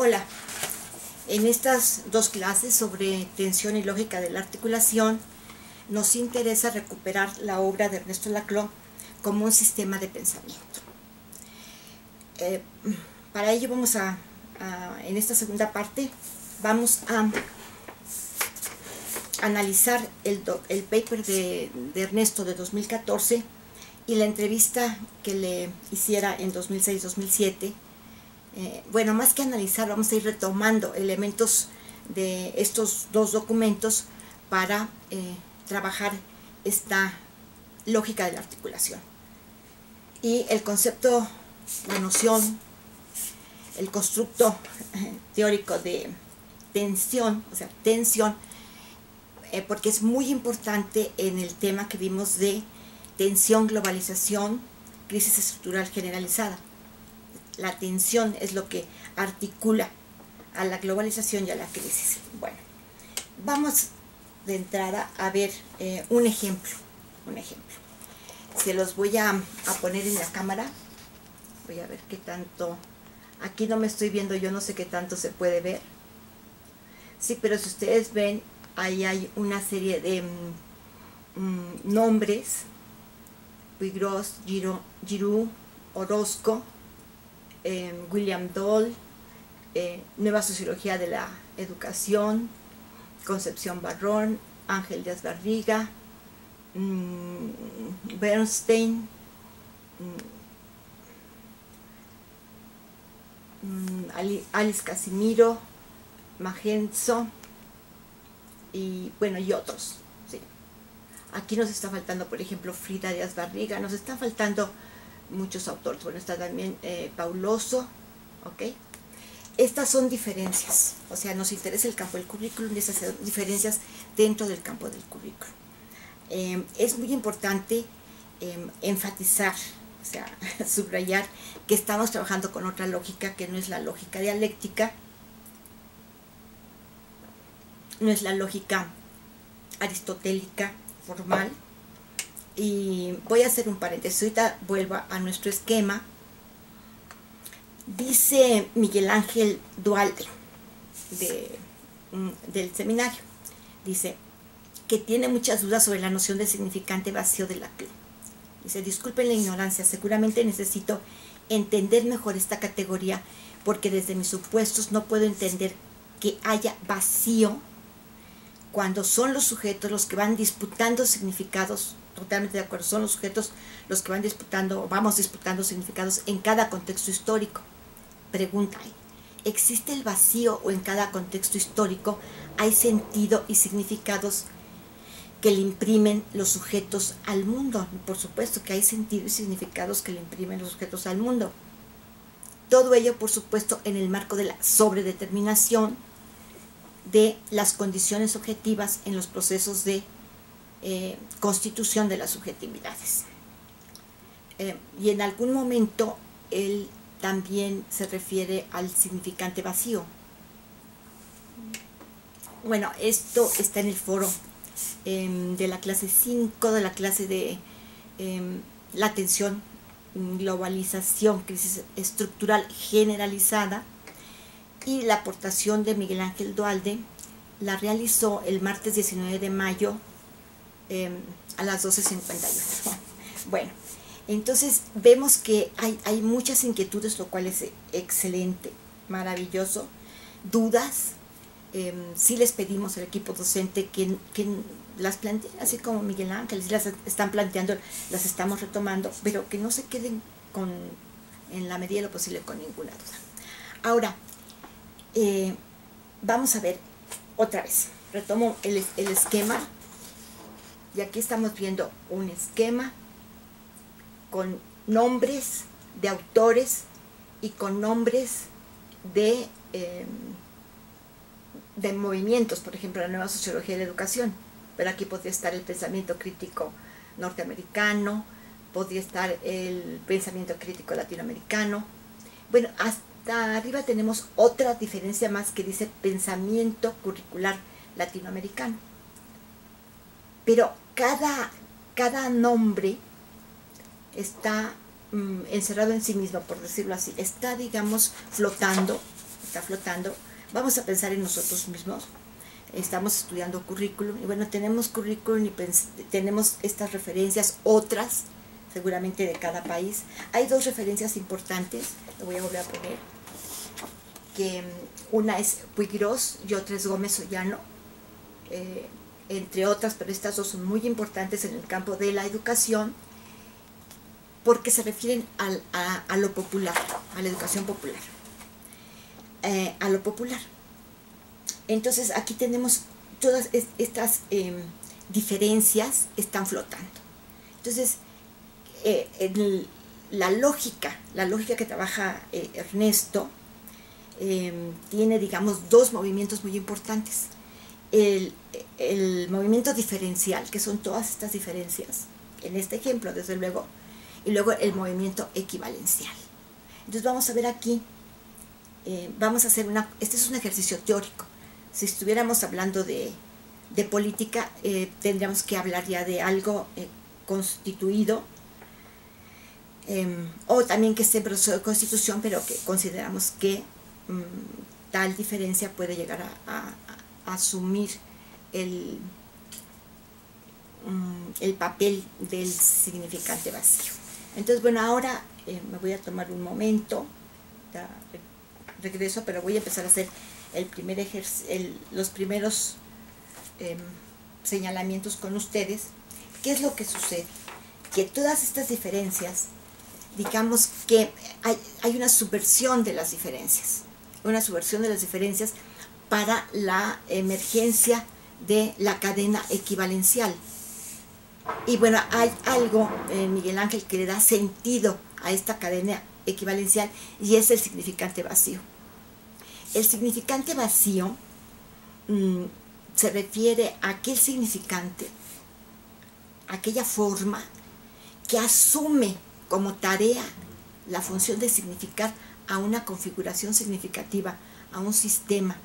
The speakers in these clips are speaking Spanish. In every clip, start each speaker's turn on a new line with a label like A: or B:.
A: Hola, en estas dos clases sobre tensión y lógica de la articulación nos interesa recuperar la obra de Ernesto Laclau como un sistema de pensamiento. Para ello vamos en esta segunda parte, vamos a analizar el paper de Ernesto de 2014 y la entrevista que le hiciera en 2006-2007. Bueno, más que analizar, vamos a ir retomando elementos de estos dos documentos para trabajar esta lógica de la articulación. Y el concepto, la noción, el constructo teórico de tensión, o sea, tensión, porque es muy importante en el tema que vimos de tensión, globalización, crisis estructural generalizada. La tensión es lo que articula a la globalización y a la crisis. Bueno, vamos de entrada a ver un ejemplo. Se los voy a poner en la cámara. Voy a ver qué tanto. Aquí no me estoy viendo, yo no sé qué tanto se puede ver. Sí, pero si ustedes ven, ahí hay una serie de nombres. Puigros, Giroux, Orozco, William Doll, Nueva Sociología de la Educación, Concepción Barrón, Ángel Díaz Barriga, Bernstein, Alice Casimiro, Magenzo y bueno, y otros. Sí. Aquí nos está faltando, por ejemplo, Frida Díaz Barriga, nos están faltando muchos autores. Bueno, está también Pauloso, ¿ok? Estas son diferencias, o sea, nos interesa el campo del currículum y esas diferencias dentro del campo del currículum. Es muy importante enfatizar, o sea, subrayar que estamos trabajando con otra lógica que no es la lógica dialéctica, no es la lógica aristotélica formal. Y voy a hacer un paréntesis, ahorita vuelvo a nuestro esquema. Dice Miguel Ángel Dualde del seminario, dice que tiene muchas dudas sobre la noción de significante vacío de Laclau. Dice: disculpen la ignorancia, seguramente necesito entender mejor esta categoría porque desde mis supuestos no puedo entender que haya vacío cuando son los sujetos los que van disputando significados. Totalmente de acuerdo, son los sujetos los que van disputando, vamos disputando significados en cada contexto histórico. Pregunta: ¿existe el vacío o en cada contexto histórico hay sentido y significados que le imprimen los sujetos al mundo? Por supuesto que hay sentido y significados que le imprimen los sujetos al mundo. Todo ello, por supuesto, en el marco de la sobredeterminación de las condiciones objetivas en los procesos de constitución de las subjetividades. Y en algún momento él también se refiere al significante vacío. Bueno, esto está en el foro de la clase 5, de la clase de la tensión, globalización, crisis estructural generalizada, y la aportación de Miguel Ángel Dualde la realizó el martes 19 de mayo a las 12:51. Bueno, entonces vemos que hay muchas inquietudes, lo cual es excelente, maravilloso. Dudas, sí les pedimos al equipo docente que las planteen, así como Miguel Ángel, si las están planteando, las estamos retomando, pero que no se queden en la medida de lo posible con ninguna duda. Ahora, vamos a ver otra vez, retomo el esquema. Y aquí estamos viendo un esquema con nombres de autores y con nombres de movimientos, por ejemplo, la Nueva Sociología de la Educación. Pero aquí podría estar el pensamiento crítico norteamericano, podría estar el pensamiento crítico latinoamericano. Bueno, hasta arriba tenemos otra diferencia más que dice pensamiento curricular latinoamericano. Pero cada nombre está encerrado en sí mismo, por decirlo así. Está, digamos, flotando está flotando. Vamos a pensar en nosotros mismos. Estamos estudiando currículum y bueno, tenemos currículum y tenemos estas referencias, otras seguramente de cada país. Hay dos referencias importantes, lo voy a volver a poner, que una es Puiggrós y otra es Gómez Ollano, entre otras, pero estas dos son muy importantes en el campo de la educación porque se refieren a lo popular, a la educación popular, a lo popular. Entonces aquí tenemos todas estas diferencias están flotando. Entonces la lógica que trabaja Ernesto tiene, digamos, dos movimientos muy importantes. El movimiento diferencial, que son todas estas diferencias, en este ejemplo desde luego, y luego el movimiento equivalencial. Entonces vamos a ver aquí, vamos a hacer este es un ejercicio teórico. Si estuviéramos hablando de política, tendríamos que hablar ya de algo constituido, o también que esté en proceso de constitución, pero que consideramos que tal diferencia puede llegar a asumir el papel del significante vacío. Entonces, bueno, ahora me voy a tomar un momento, ya regreso, pero voy a empezar a hacer los primeros señalamientos con ustedes. ¿Qué es lo que sucede? Que todas estas diferencias, digamos que hay una subversión de las diferencias, para la emergencia de la cadena equivalencial. Y bueno, hay algo en Miguel Ángel que le da sentido a esta cadena equivalencial y es el significante vacío. El significante vacío se refiere a aquel significante, aquella forma que asume como tarea la función de significar a una configuración significativa, a un sistema.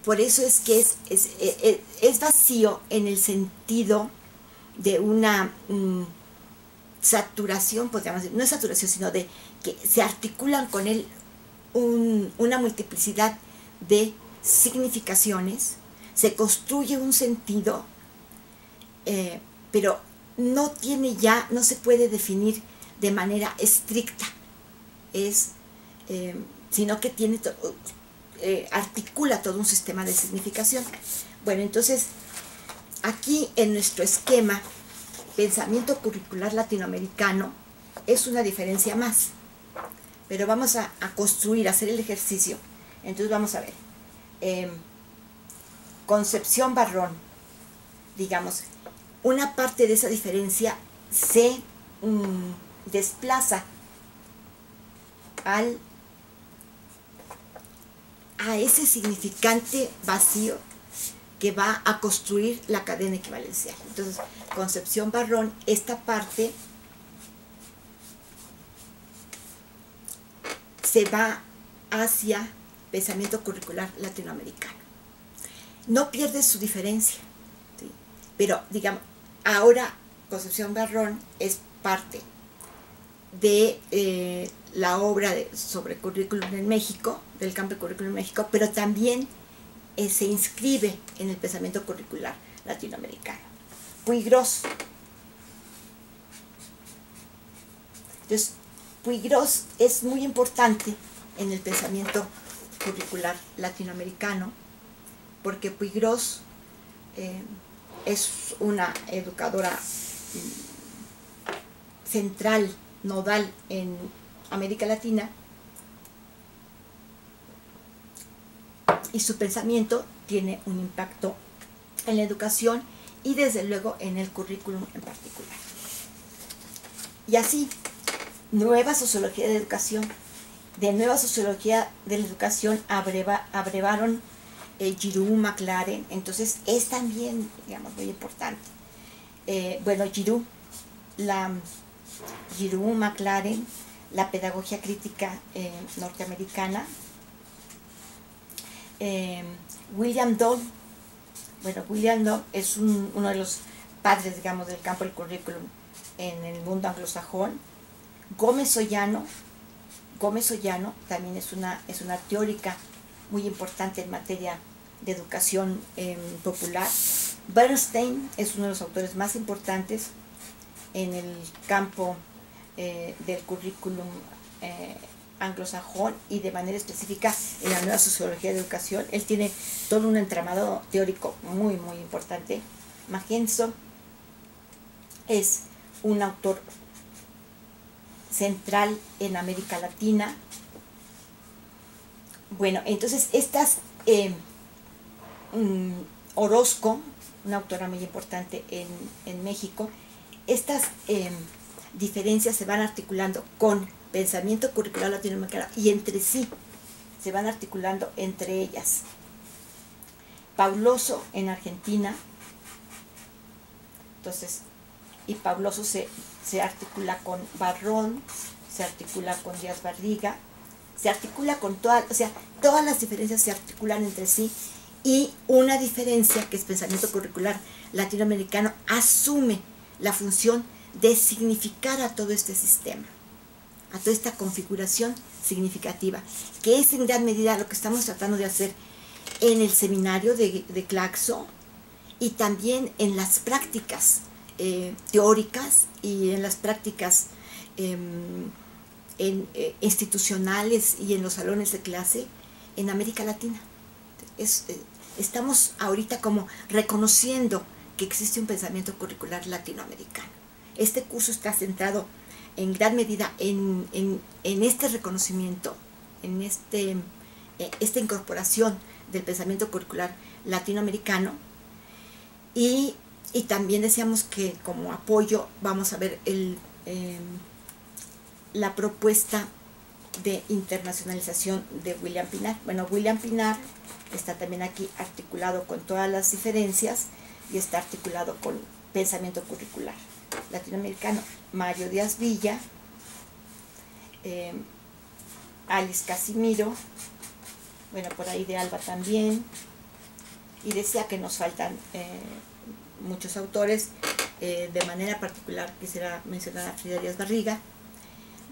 A: Por eso es que es vacío en el sentido de una saturación, podríamos decir, no es saturación, sino de que se articulan con él una multiplicidad de significaciones, se construye un sentido, pero no se puede definir de manera estricta, sino que tiene articula todo un sistema de significación. Bueno, entonces aquí en nuestro esquema pensamiento curricular latinoamericano es una diferencia más, pero vamos a construir, a hacer el ejercicio. Entonces vamos a ver, Concepción Barrón, digamos, una parte de esa diferencia se desplaza a ese significante vacío que va a construir la cadena equivalencial. Entonces, Concepción Barrón, esta parte se va hacia pensamiento curricular latinoamericano. No pierde su diferencia, ¿sí? Pero, digamos, ahora Concepción Barrón es parte de la obra sobre currículum en México, del campo de currículum en México, pero también se inscribe en el pensamiento curricular latinoamericano. Puiggrós. Entonces, Puiggrós es muy importante en el pensamiento curricular latinoamericano, porque Puiggrós es una educadora central, nodal en América Latina, y su pensamiento tiene un impacto en la educación y desde luego en el currículum en particular. Y así, nueva sociología de educación. De nueva sociología de la educación abrevaron Giroux, McLaren, entonces es también, digamos, muy importante. Bueno, Giroux, McLaren, la pedagogía crítica norteamericana. William Doll, bueno, William Doll es uno de los padres, digamos, del campo del currículum en el mundo anglosajón. Gómez Ollano, Gómez Ollano también es una teórica muy importante en materia de educación popular. Bernstein es uno de los autores más importantes en el campo del currículum anglosajón y de manera específica en la nueva sociología de educación. Él tiene todo un entramado teórico muy importante. Mackenzie es un autor central en América Latina. Bueno, entonces estas Orozco, una autora muy importante en México, estas diferencias se van articulando con pensamiento curricular latinoamericano y entre sí se van articulando entre ellas. Pauloso en Argentina, entonces, y Pauloso se articula con Barrón, se articula con Díaz Barriga, se articula con todas, o sea, todas las diferencias se articulan entre sí, y una diferencia que es pensamiento curricular latinoamericano asume la función de significar a todo este sistema, a toda esta configuración significativa, que es en gran medida lo que estamos tratando de hacer en el seminario de Claxo y también en las prácticas teóricas y en las prácticas institucionales y en los salones de clase en América Latina. Estamos ahorita como reconociendo que existe un pensamiento curricular latinoamericano. Este curso está centrado en gran medida en este reconocimiento, en esta incorporación del pensamiento curricular latinoamericano, y también decíamos que como apoyo vamos a ver la propuesta de internacionalización de William Pinar. Bueno, William Pinar está también aquí articulado con todas las diferencias y está articulado con pensamiento curricular latinoamericano. Mario Díaz Villa, Alice Casimiro, bueno, por ahí de Alba también, y decía que nos faltan muchos autores. De manera particular quisiera mencionar a Frida Díaz Barriga.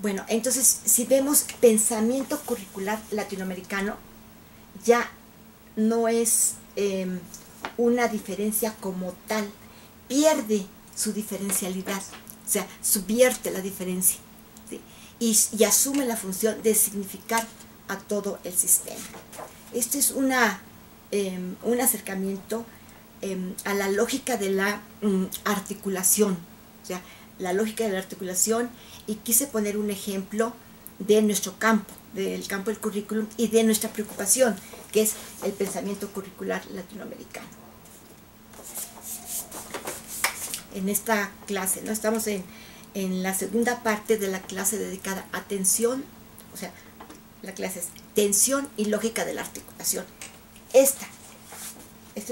A: Bueno, entonces si vemos pensamiento curricular latinoamericano, ya no es una diferencia como tal, pierde su diferencialidad, o sea, subvierte la diferencia, ¿sí? y asume la función de significar a todo el sistema. Esto es un acercamiento a la lógica de la articulación, o sea, la lógica de la articulación, y quise poner un ejemplo de nuestro campo, del campo del currículum y de nuestra preocupación, que es el pensamiento curricular latinoamericano. En esta clase, ¿no? Estamos en la segunda parte de la clase dedicada a tensión, o sea, la clase es tensión y lógica de la articulación. Este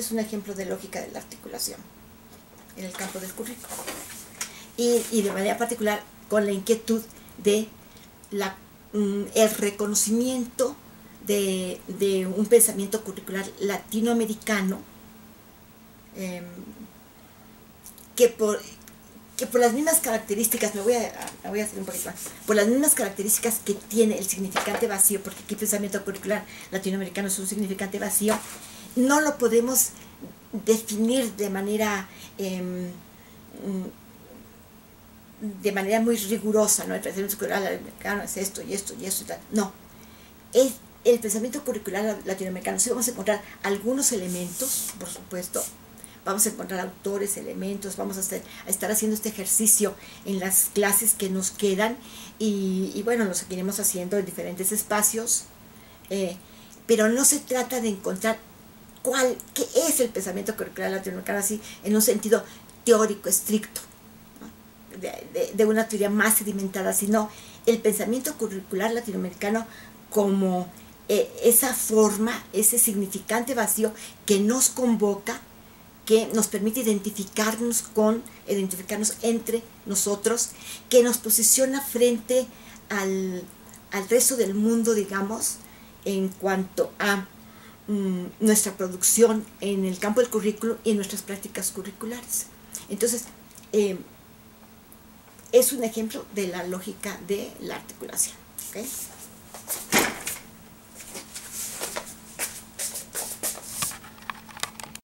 A: es un ejemplo de lógica de la articulación en el campo del currículum. Y de manera particular con la inquietud de el reconocimiento de un pensamiento curricular latinoamericano que por las mismas características, me voy a hacer un poquito más, por las mismas características que tiene el significante vacío, porque aquí el pensamiento curricular latinoamericano es un significante vacío, no lo podemos definir de manera muy rigurosa, ¿no? El pensamiento curricular latinoamericano es esto y esto y esto y tal. No, el pensamiento curricular latinoamericano sí vamos a encontrar algunos elementos, por supuesto, vamos a encontrar autores, elementos, vamos a estar haciendo este ejercicio en las clases que nos quedan, y bueno, lo seguiremos haciendo en diferentes espacios, pero no se trata de encontrar qué es el pensamiento curricular latinoamericano así en un sentido teórico estricto, ¿no? de una teoría más sedimentada, sino el pensamiento curricular latinoamericano como esa forma, ese significante vacío que nos convoca, que nos permite identificarnos entre nosotros, que nos posiciona frente al resto del mundo, digamos, en cuanto a nuestra producción en el campo del currículo y en nuestras prácticas curriculares. Entonces, es un ejemplo de la lógica de la articulación, ¿okay?